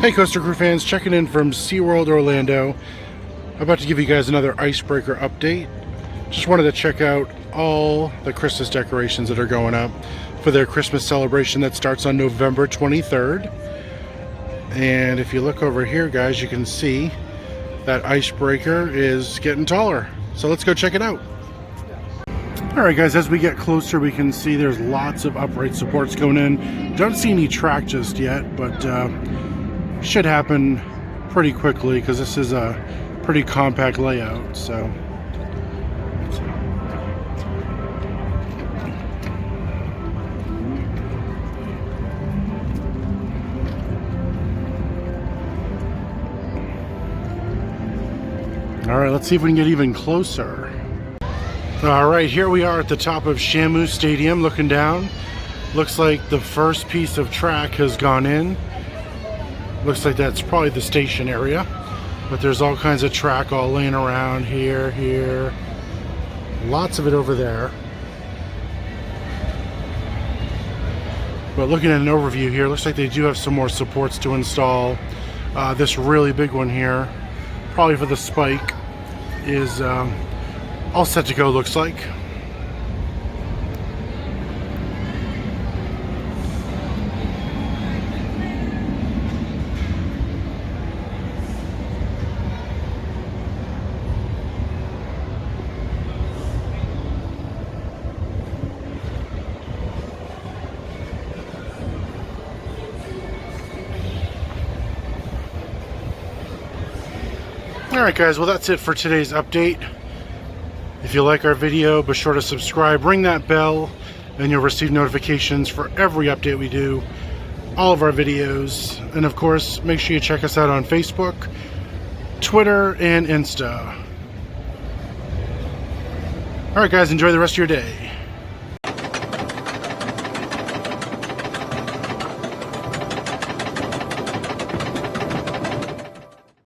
Hey Coaster Crew fans, checking in from SeaWorld Orlando. I'm about to give you guys another icebreaker update. Just wanted to check out all the Christmas decorations that are going up for their Christmas celebration that starts on November 23rd. And if you look over here, guys, you can see that icebreaker is getting taller. So let's go check it out. Alright guys, as we get closer we can see there's lots of upright supports going in. Don't see any track just yet, but should happen pretty quickly because this is a pretty compact layout. So alright, let's see if we can get even closer. Alright, here we are at the top of Shamu Stadium looking down. Looks like the first piece of track has gone in. Looks like that's probably the station area, but there's all kinds of track all laying around here, lots of it over there. But looking at an overview here, looks like they do have some more supports to install. This really big one here, probably for the spike, is all set to go, looks like. Alright guys, well that's it for today's update. If you like our video, be sure to subscribe, ring that bell, and you'll receive notifications for every update we do, all of our videos, and of course, make sure you check us out on Facebook, Twitter, and Insta. Alright guys, enjoy the rest of your day.